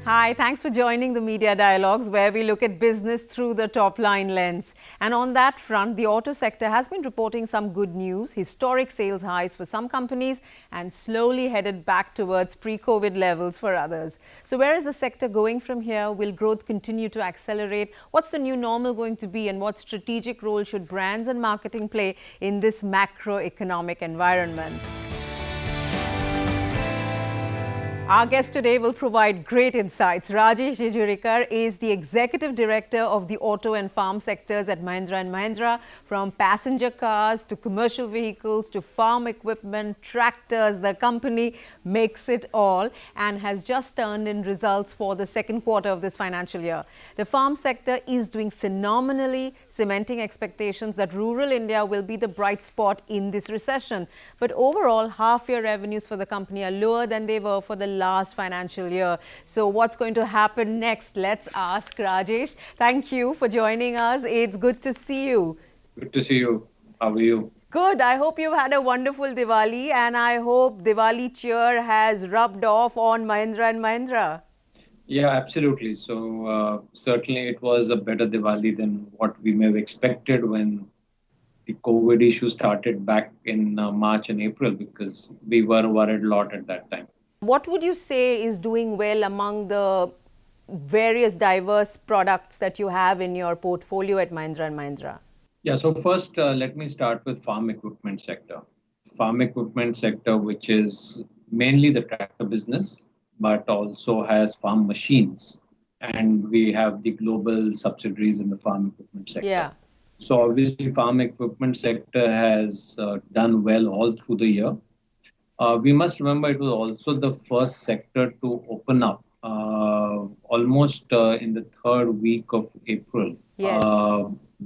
Hi, thanks for joining the Media Dialogues, where we look at business through the top line lens. And on that front, the auto sector has been reporting some good news, historic sales highs for some companies, and slowly headed back towards pre-COVID levels for others. So where is the sector going from here? Will growth continue to accelerate? What's the new normal going to be, and what strategic role should brands and marketing play in this macroeconomic environment? Our guest today will provide great insights. Rajesh Jejurikar is the Executive Director of the Auto and Farm sectors at Mahindra & Mahindra. From passenger cars to commercial vehicles to farm equipment, tractors, the company makes it all and has just turned in results for the second quarter of this financial year. The farm sector is doing phenomenally, cementing expectations that rural India will be the bright spot in this recession. But overall, half-year revenues for the company are lower than they were for the last financial year. So what's going to happen next? Let's ask Rajesh. Thank you for joining us. It's good to see you. Good to see you. How are you? Good. I hope you've had a wonderful Diwali, and I hope Diwali cheer has rubbed off on Mahindra & Mahindra. Yeah, absolutely. So certainly it was a better Diwali than what we may have expected when the COVID issue started back in March and April, because we were worried a lot at that time. What would you say is doing well among the various diverse products that you have in your portfolio at Mahindra & Mahindra? Yeah, so first let me start with farm equipment sector. Farm equipment sector, which is mainly the tractor business, but also has farm machines. And we have the global subsidiaries in the farm equipment sector. Yeah. So obviously farm equipment sector has done well all through the year. We must remember it was also the first sector to open up almost in the third week of April. Yes.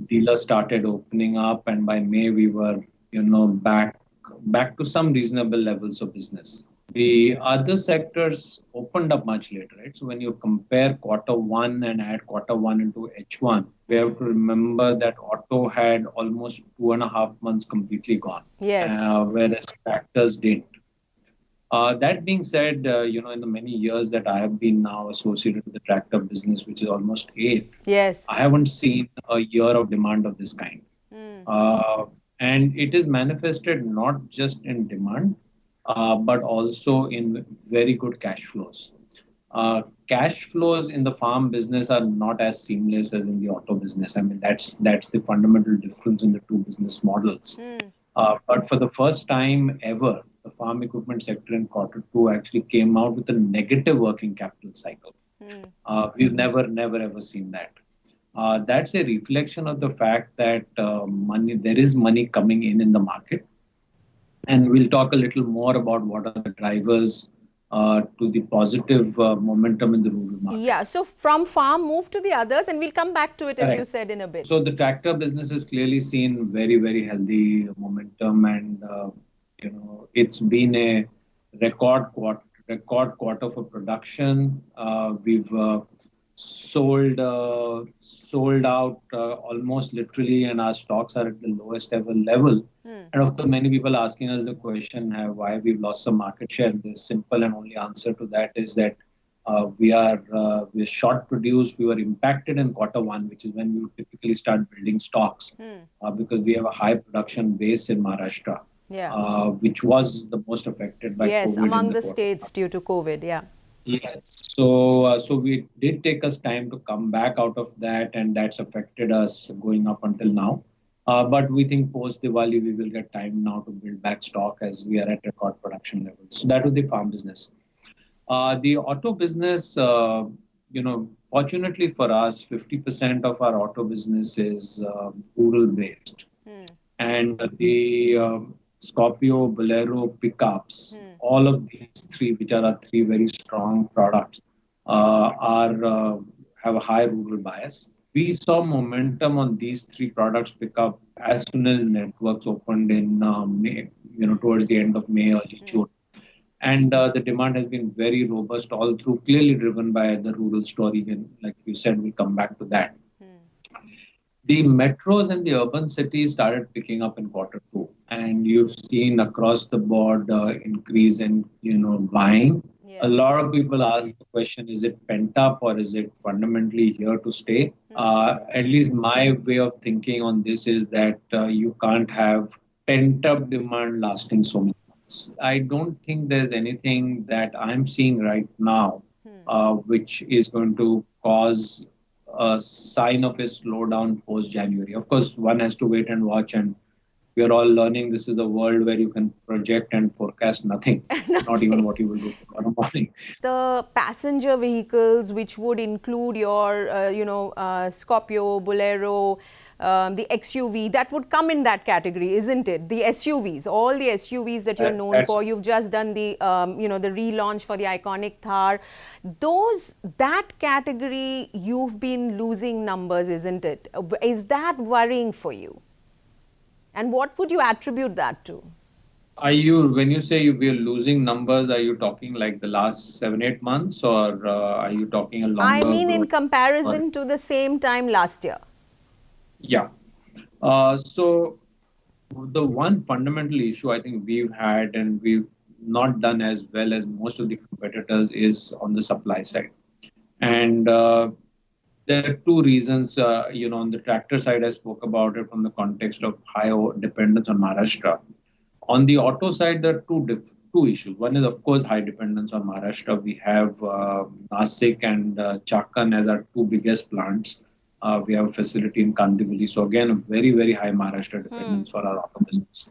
Dealers started opening up, and by May we were, back to some reasonable levels of business. The other sectors opened up much later, right? So when you compare quarter one and add quarter one into H1, we have to remember that auto had almost 2.5 months completely gone. Yes. Whereas tractors didn't. That being said, in the many years that I have been now associated with the tractor business, which is almost 8, Yes. I haven't seen a year of demand of this kind. And it is manifested not just in demand, but also in very good cash flows. Cash flows in the farm business are not as seamless as in the auto business. I mean, that's the fundamental difference in the two business models. But for the first time ever, the farm equipment sector in quarter 2 actually came out with a negative working capital cycle. We've never ever seen that. That's a reflection of the fact that there is money coming in the market. And we'll talk a little more about what are the drivers to the positive momentum in the rural market. Yeah, so from farm, move to the others, and we'll come back to it, as you said, in a bit. So the tractor business has clearly seen very, very healthy momentum, and it's been a record quarter for production. We've sold out almost literally, and our stocks are at the lowest ever level. And of course, many people asking us the question, why we've lost some market share. The simple and only answer to that is that we're short produced. We were impacted in quarter 1, which is when we would typically start building stocks, because we have a high production base in Maharashtra, which was the most affected by COVID. Yes, among the states due to COVID, yeah. Yes, so we did take us time to come back out of that, and that's affected us going up until now. But we think post Diwali we will get time now to build back stock as we are at record production levels. So that was the farm business. The auto business, fortunately for us, 50% of our auto business is rural based, and the Scorpio, Bolero, pickups, all of these three, which are our three very strong products, have a high rural bias. We saw momentum on these three products pick up as soon as networks opened in May, towards the end of May, early June. And the demand has been very robust all through, clearly driven by the rural story. And like you said, we'll come back to that. The metros and the urban cities started picking up in quarter 2. And you've seen across the board increase in, buying. A lot of people ask the question, is it pent up or is it fundamentally here to stay? At least my way of thinking on this is that you can't have pent up demand lasting so many months. I don't think there's anything that I'm seeing right now which is going to cause a sign of a slowdown post January. Of course, one has to wait and watch, and we are all learning this is a world where you can project and forecast nothing, not even what you will do tomorrow morning. The passenger vehicles, which would include your, Scorpio, Bolero, the XUV, that would come in that category, isn't it? The SUVs, all the SUVs that you're known for. You've just done the, the relaunch for the iconic Thar. That category, you've been losing numbers, isn't it? Is that worrying for you? And what would you attribute that to? When you say we are losing numbers, are you talking like the last 7, 8 months, or are you talking a longer? I mean, in comparison to the same time last year. Yeah. So the one fundamental issue I think we've had, and we've not done as well as most of the competitors, is on the supply side. And there are two reasons. On the tractor side, I spoke about it from the context of high dependence on Maharashtra. On the auto side, there are two issues. One is, of course, high dependence on Maharashtra. We have Nasik and Chakan as our two biggest plants. We have a facility in Kandivali. So again, a very, very high Maharashtra dependence for our auto business.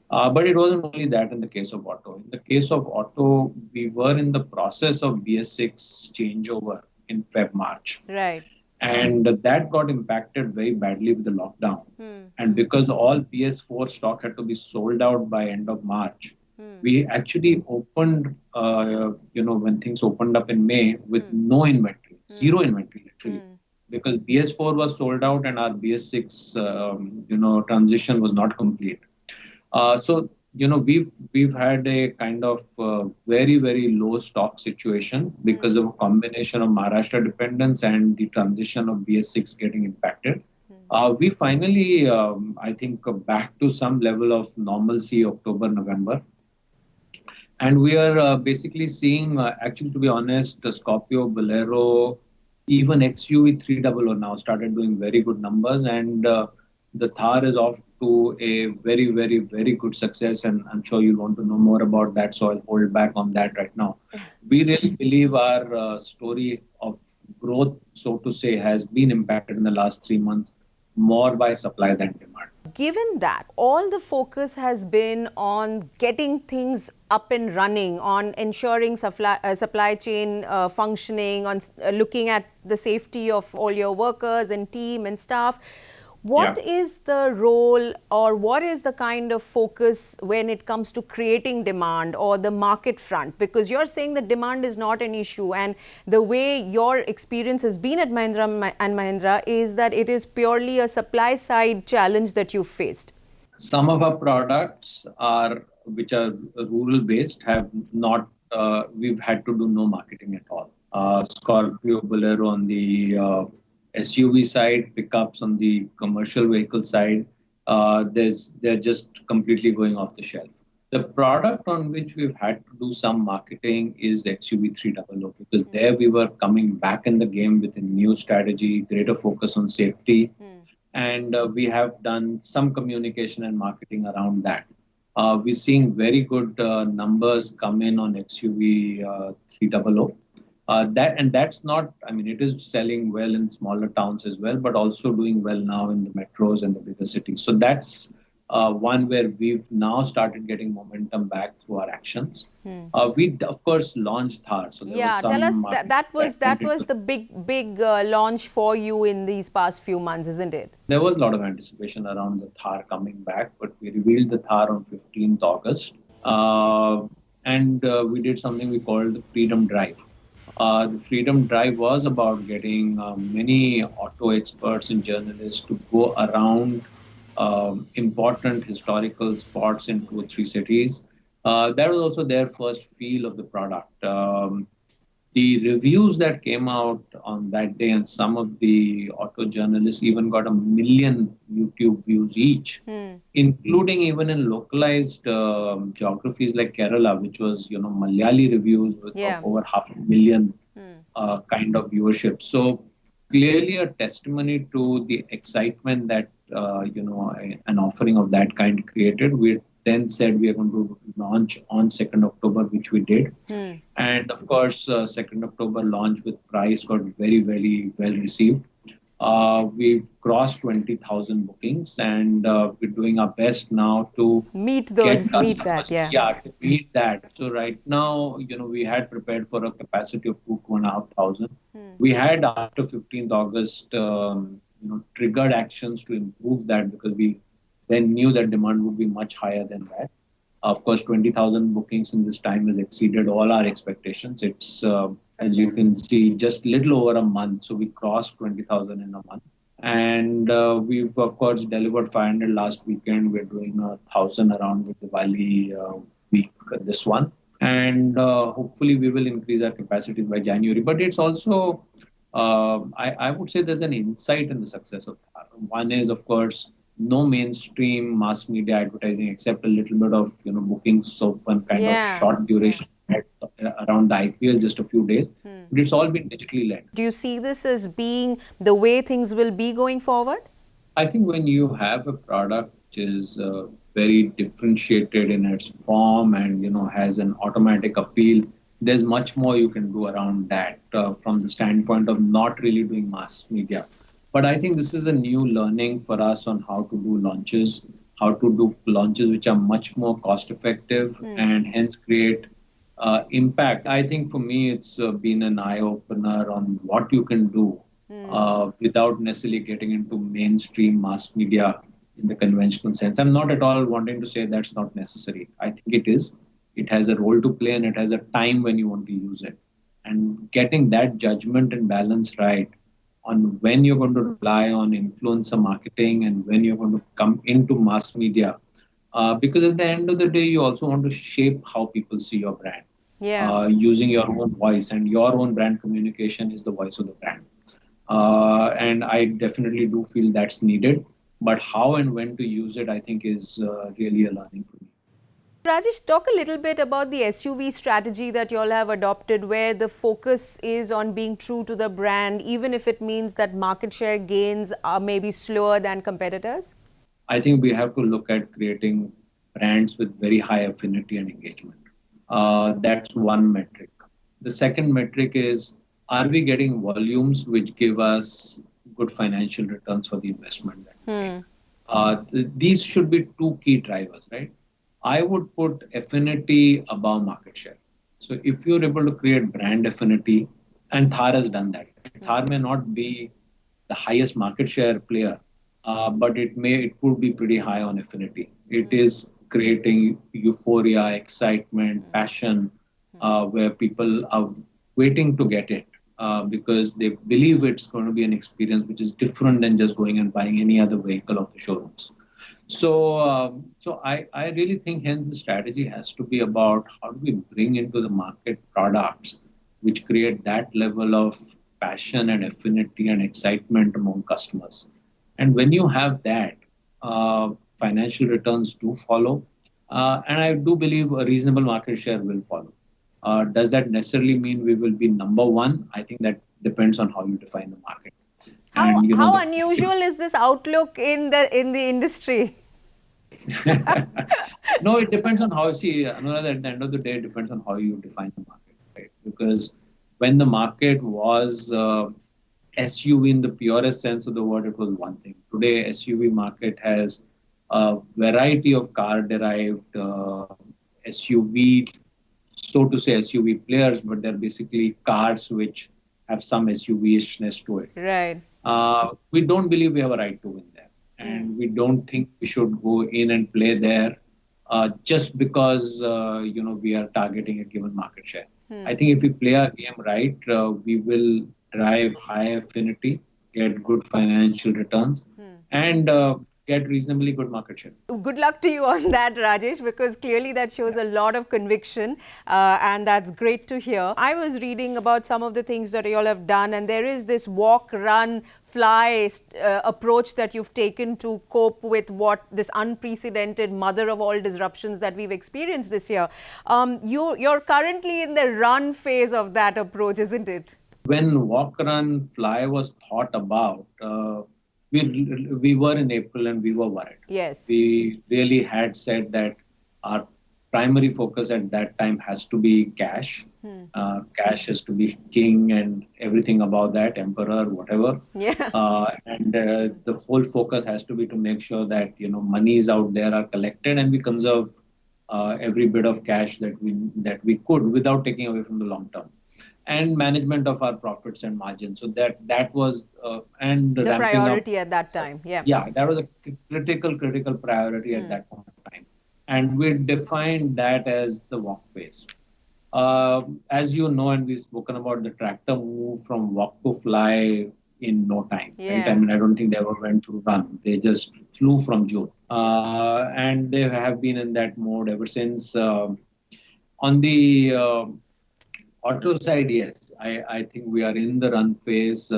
But it wasn't only that in the case of auto. In the case of auto, we were in the process of BS6 changeover in March. Right. And that got impacted very badly with the lockdown. And because all BS4 stock had to be sold out by end of March, we actually opened, when things opened up in May with no inventory, zero inventory literally, because BS4 was sold out and our BS6, transition was not complete. So we've had a kind of very, very low stock situation because of a combination of Maharashtra dependence and the transition of BS6 getting impacted. We finally, I think, back to some level of normalcy October, November. And we are basically seeing, actually, to be honest, the Scorpio, Bolero, even XUV 300 now started doing very good numbers. And the Thar is off to a very, very, very good success, and I'm sure you'll want to know more about that, so I'll hold back on that right now. We really believe our story of growth, so to say, has been impacted in the last 3 months more by supply than demand. Given that, all the focus has been on getting things up and running, on ensuring supply chain functioning, on looking at the safety of all your workers and team and staff. What is the role, or what is the kind of focus when it comes to creating demand or the market front? Because you're saying that demand is not an issue, and the way your experience has been at Mahindra and Mahindra is that it is purely a supply side challenge that you faced. Some of our products which are rural based, have not, we've had to do no marketing at all. Scorpio, Bolero on the SUV side, pickups on the commercial vehicle side, they're just completely going off the shelf. The product on which we've had to do some marketing is XUV 300, because there we were coming back in the game with a new strategy, greater focus on safety, and we have done some communication and marketing around that. We're seeing very good numbers come in on XUV 300. That's not, I mean, it is selling well in smaller towns as well, but also doing well now in the metros and the bigger cities. So that's one where we've now started getting momentum back through our actions. We, of course, launched Thar. So there was some tell us that was the big launch for you in these past few months, isn't it? There was a lot of anticipation around the Thar coming back, but we revealed the Thar on 15th August. And we did something we called the Freedom Drive. The Freedom Drive was about getting many auto experts and journalists to go around important historical spots in 2 or 3 cities. That was also their first feel of the product. The reviews that came out on that day, and some of the auto journalists even got 1 million YouTube views each, Hmm. including even in localized geographies like Kerala, which was, Malayali reviews of Yeah. over 500,000 Hmm. kind of viewership. So clearly a testimony to the excitement that an offering of that kind created. We then said we are going to launch on 2nd October, which we did. Hmm. And of course, 2nd October launch with price got very, very well received. We've crossed 20,000 bookings, and we're doing our best now to get Meet that, customers, yeah. yeah, to meet that. So right now, we had prepared for a capacity of 2,500. Hmm. We had after 15th August, triggered actions to improve that because we then knew that demand would be much higher than that. Of course, 20,000 bookings in this time has exceeded all our expectations. It's, as you can see, just little over a month. So we crossed 20,000 in a month. And we've, of course, delivered 500 last weekend. We're doing 1,000 around the Diwali week, this one. And hopefully we will increase our capacity by January. But it's also, I would say there's an insight in the success of that. One is, of course, no mainstream mass media advertising except a little bit of bookings, so one kind of Yeah. short duration ads around the IPL, just a few days. Hmm. But it's all been digitally led. Do you see this as being the way things will be going forward? I think when you have a product which is very differentiated in its form and has an automatic appeal, there's much more you can do around that from the standpoint of not really doing mass media. But I think this is a new learning for us on how to do launches, how to do launches which are much more cost effective Hmm. and hence create impact. I think for me, it's been an eye opener on what you can do Hmm. without necessarily getting into mainstream mass media in the conventional sense. I'm not at all wanting to say that's not necessary. I think it is. It has a role to play and it has a time when you want to use it. And getting that judgment and balance right on when you're going to rely on influencer marketing and when you're going to come into mass media. Because at the end of the day, you also want to shape how people see your brand Yeah. using your own voice, and your own brand communication is the voice of the brand. And I definitely do feel that's needed. But how and when to use it, I think, is really a learning for me. Rajesh, talk a little bit about the SUV strategy that you all have adopted, where the focus is on being true to the brand, even if it means that market share gains are maybe slower than competitors. I think we have to look at creating brands with very high affinity and engagement. That's one metric. The second metric is, are we getting volumes which give us good financial returns for the investment that we make? Hmm. These should be two key drivers, right? I would put affinity above market share. So if you're able to create brand affinity, and Thar has done that. Thar may not be the highest market share player, but it would be pretty high on affinity. It is creating euphoria, excitement, passion, where people are waiting to get it because they believe it's going to be an experience which is different than just going and buying any other vehicle of the showrooms. So I really think hence the strategy has to be about how do we bring into the market products which create that level of passion and affinity and excitement among customers. And when you have that, financial returns do follow. And I do believe a reasonable market share will follow. Does that necessarily mean we will be number one? I think that depends on how you define the market. How And how the unusual is this outlook in the industry? no, it depends on how, see, Anuradha, at the end of the day, it depends on how you define the market, right? Because when the market was SUV in the purest sense of the word, it was one thing. Today, SUV market has a variety of car-derived SUV, so to say, SUV players, but they're basically cars which have some SUV-ishness to it. Right. We don't believe we have a right to win there. And we don't think we should go in and play there just because we are targeting a given market share. I think if we play our game right, we will drive high affinity, get good financial returns, and get reasonably good market share. Good luck to you on that, Rajesh, because clearly that shows a lot of conviction, and that's great to hear. I was reading about some of the things that you all have done, and there is this walk, run, fly approach that you've taken to cope with what this unprecedented mother of all disruptions that we've experienced this year. You're currently in the run phase of that approach, isn't it? When walk, run, fly was thought about, we were in April and we were worried. Yes. We really had said that our primary focus at that time has to be cash. Cash has to be king and everything about that, emperor, whatever. Yeah. And the whole focus has to be to make sure that monies out there are collected and we conserve every bit of cash that we could without taking away from the long term. And management of our profits and margins. So that was and the ramping priority up, at that time. Yeah. Yeah, that was a critical priority at that point of time. And we defined that as the walk phase. As you know, and we've spoken about, the tractor move from walk to fly in no time. Yeah. Right? I mean, I don't think they ever went through run. They just flew from June. And they have been in that mode ever since. On the auto side, yes, I think we are in the run phase.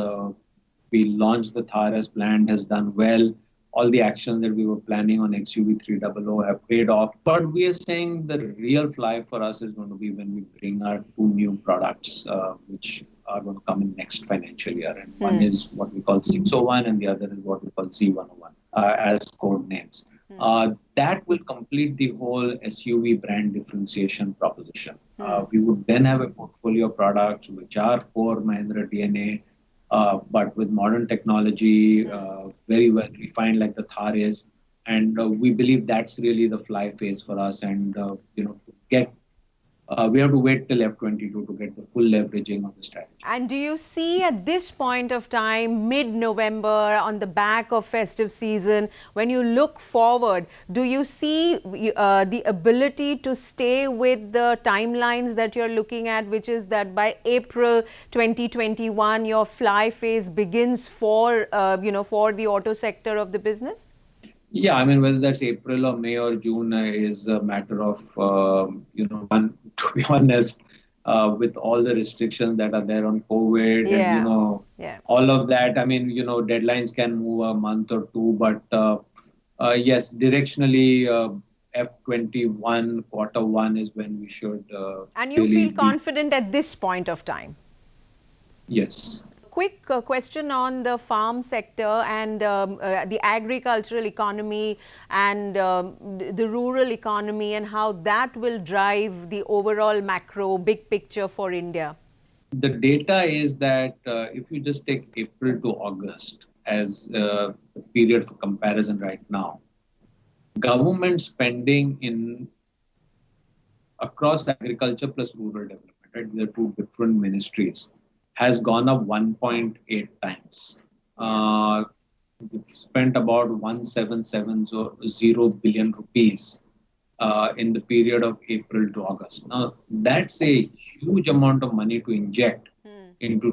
We launched the Thar as planned, has done well. All the actions that we were planning on XUV 300 have paid off. But we are saying the real fly for us is going to be when we bring our two new products, which are going to come in next financial year. And one is what we call 601 and the other is what we call Z101 as code names. That will complete the whole SUV brand differentiation proposition. We would then have a portfolio of products which are core Mahindra DNA, but with modern technology, very well refined like the Thar is. And we believe that's really the fly phase for us. And, we have to wait till F22 to get the full leveraging of the strategy. And do you see at this point of time, mid-November, on the back of festive season, when you look forward, do you see the ability to stay with the timelines that you're looking at, which is that by April 2021, your fly phase begins for the auto sector of the business? Yeah, I mean, whether that's April or May or June is a matter of, to be honest, with all the restrictions that are there on COVID and, all of that. I mean, deadlines can move a month or two, but yes, directionally, F21 Q1 is when we should. And you feel confident at this point of time? Yes. Quick question on the farm sector and the agricultural economy and the rural economy and how that will drive the overall macro big picture for India. The data is that if you just take April to August as the period for comparison right now, government spending across agriculture plus rural development, right? These are two different ministries, has gone up 1.8 times. We've spent about 1,770 billion rupees in the period of April to August. Now, that's a huge amount of money to inject into.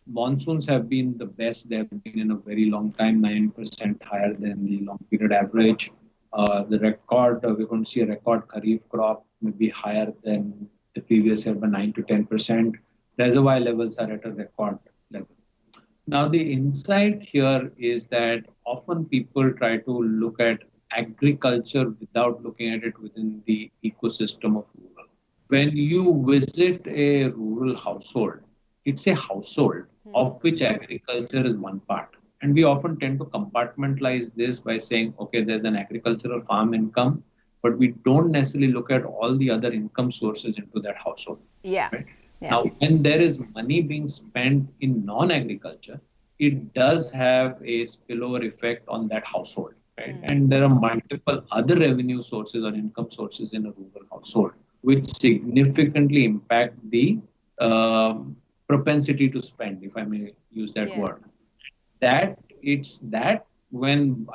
Monsoons have been the best they have been in a very long time, 9% higher than the long period average. The record, we're going to see a record Kharif crop, maybe higher than the previous year by 9 to 10%. Reservoir levels are at a record level. Now, the insight here is that often people try to look at agriculture without looking at it within the ecosystem of rural. When you visit a rural household, it's a household of which agriculture is one part. And we often tend to compartmentalize this by saying, okay, there's an agricultural farm income, but we don't necessarily look at all the other income sources into that household. Yeah. Right? Yeah. Now, when there is money being spent in non-agriculture, it does have a spillover effect on that household. Right? And there are multiple other revenue sources or income sources in a rural household, which significantly impact the propensity to spend, if I may use that word. When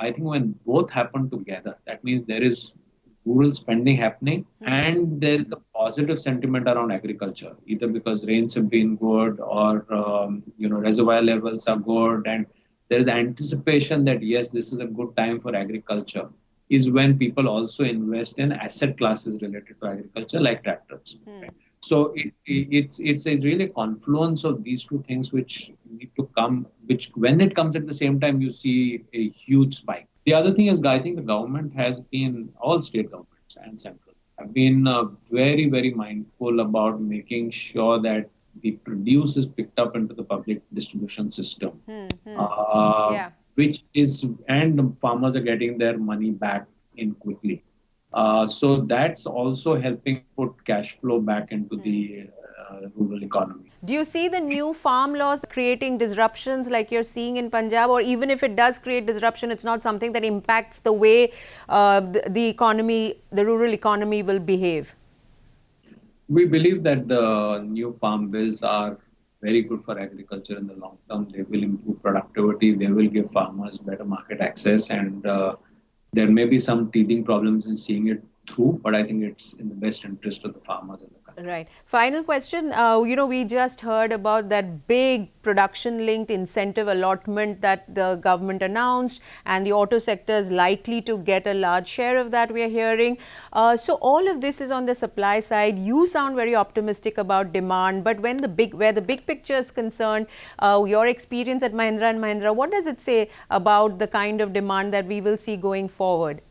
both happen together, that means there is rural spending happening and there is a positive sentiment around agriculture, either because rains have been good or reservoir levels are good and there is anticipation that yes, this is a good time for agriculture, is when people also invest in asset classes related to agriculture, like tractors. Right? So it's a really confluence of these two things which need to come, which when it comes at the same time, you see a huge spike. The other thing is, I think the government has been, all state governments and central, have been very, very mindful about making sure that the produce is picked up into the public distribution system, Yeah. which is, and farmers are getting their money back in quickly. So that's also helping put cash flow back into the rural economy. Do you see the new farm laws creating disruptions like you're seeing in Punjab, or even if it does create disruption, it's not something that impacts the way the economy, the rural economy will behave? We believe that the new farm bills are very good for agriculture in the long term. They will improve productivity, they will give farmers better market access, and there may be some teething problems in seeing it through, but I think it's in the best interest of the farmers in the country. Right. Final question. We just heard about that big production-linked incentive allotment that the government announced, and the auto sector is likely to get a large share of that, we are hearing. So all of this is on the supply side. You sound very optimistic about demand, but where the big picture is concerned, your experience at Mahindra and Mahindra, what does it say about the kind of demand that we will see going forward?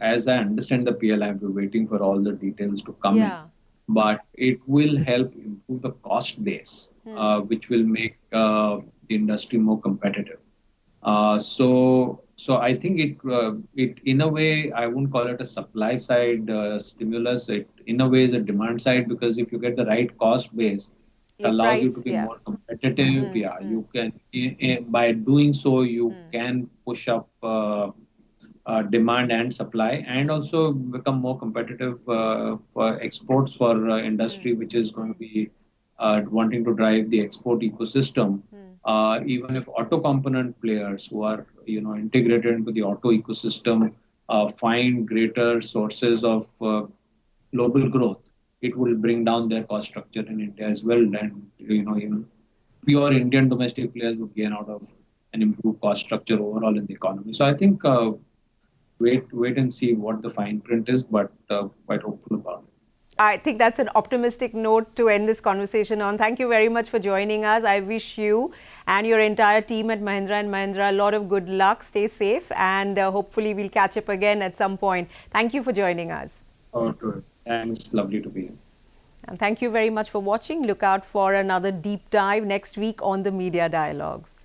As I understand the PLI, we're waiting for all the details to come in. Yeah. But it will help improve the cost base, which will make the industry more competitive. So I think it in a way, I wouldn't call it a supply side stimulus. It in a way is a demand side, because if you get the right cost base, it allows you to be more competitive. Yeah, you can by doing so you can push up demand and supply, and also become more competitive for exports for industry, which is going to be wanting to drive the export ecosystem. Even if auto component players who are integrated into the auto ecosystem find greater sources of global growth, it will bring down their cost structure in India as well, and even pure Indian domestic players would gain out of an improved cost structure overall in the economy. So I think wait and see what the fine print is, but quite hopeful about it. I think that's an optimistic note to end this conversation on. Thank you very much for joining us. I wish you and your entire team at Mahindra and Mahindra a lot of good luck. Stay safe, and hopefully we'll catch up again at some point. Thank you for joining us. Thanks. Lovely to be here. And thank you very much for watching. Look out for another deep dive next week on the Media Dialogues.